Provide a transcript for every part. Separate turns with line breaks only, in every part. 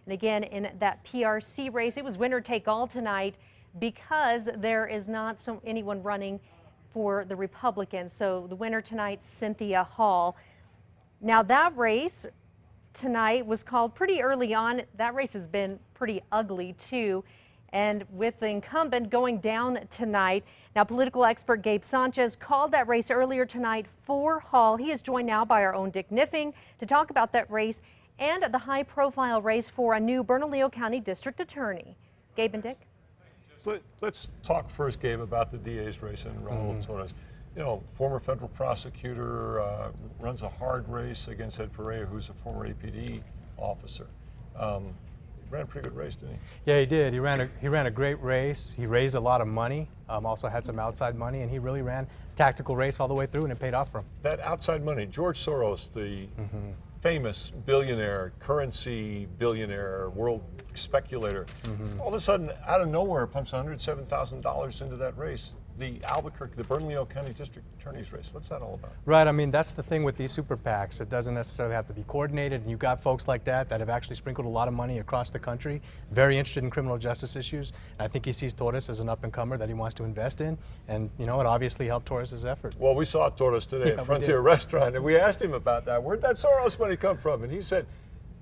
And again, in that PRC race, it was winner take all tonight because there is not anyone running for the Republicans. So the winner tonight, Cynthia Hall. Now that race tonight was called pretty early on. That race has been pretty ugly too. And with the incumbent going down tonight, now political expert Gabe Sanchez called that race earlier tonight for Hall. He is joined now by our own Dick Knipfing to talk about that race and the high-profile race for a new Bernalillo County District Attorney. Gabe and Dick?
Let's talk first, Gabe, about the DA's race in Raul Torres. You know, former federal prosecutor, runs a hard race against Ed Perea, who's a former APD officer. Ran a pretty good race, didn't he?
Yeah, he did. He ran a great race. He raised a lot of money, also had some outside money, and he really ran a tactical race all the way through, and it paid off for him.
That outside money, George Soros, the famous billionaire, currency billionaire, world speculator, all of a sudden, out of nowhere, pumps $107,000 into that race. The Bernalillo County District Attorney's race. What's that all about?
Right. I mean, that's the thing with these super PACs. It doesn't necessarily have to be coordinated. And you've got folks like that have actually sprinkled a lot of money across the country, very interested in criminal justice issues. And I think he sees Torres as an up-and-comer that he wants to invest in. And, you know, it obviously helped Torres' effort.
Well, we saw Torres today at Frontier Restaurant, and we asked him about that. Where'd that Soros money come from? And he said,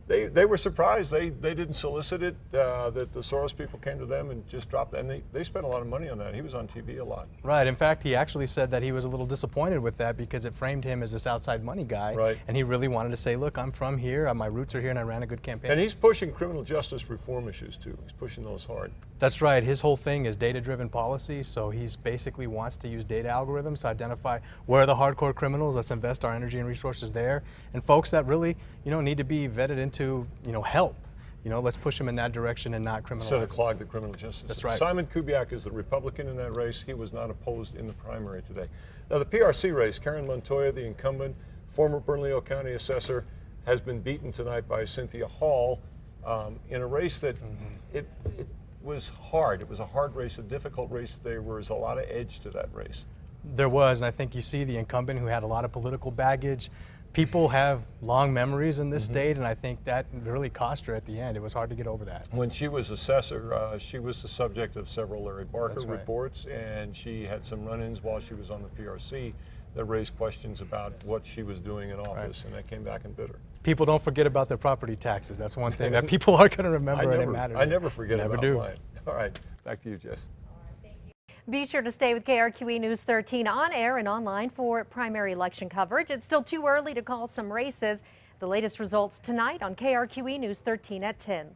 they were surprised. They didn't solicit it, that the Soros people came to them and just dropped it. And they spent a lot of money on that. He was on TV a lot.
Right. In fact, he actually said that he was a little disappointed with that because it framed him as this outside money guy.
Right.
And he really wanted to say, look, I'm from here, my roots are here, and I ran a good campaign.
And he's pushing criminal justice reform issues, too. He's pushing those hard.
That's right. His whole thing is data-driven policy, so he's basically wants to use data algorithms to identify where are the hardcore criminals. Let's invest our energy and resources there. And folks that really, you know, need to be vetted into, you know, help. You know, let's push them in that direction and not criminalize.
So to clog the criminal justice.
That's right.
Simon Kubiak is the Republican in that race. He was not opposed in the primary today. Now the PRC race, Karen Montoya, the incumbent, former Bernalillo County assessor, has been beaten tonight by Cynthia Hall in a race that it was hard. It was a hard race, a difficult race. There was a lot of edge to that race.
There was, and I think you see the incumbent who had a lot of political baggage. People have long memories in this state, and I think that really cost her at the end. It was hard to get over that.
When she was assessor, she was the subject of several Larry Barker
right.
reports, and she had some run-ins while she was on the PRC that raised questions about what she was doing in office, and that came back and bit her.
People don't forget about their property taxes. That's one thing that people are going to remember, and it matters.
I never forget about
do.
mine. All right, back to you, Jess.
Be sure to stay with KRQE News 13 on air and online for primary election coverage. It's still too early to call some races. The latest results tonight on KRQE News 13 at 10.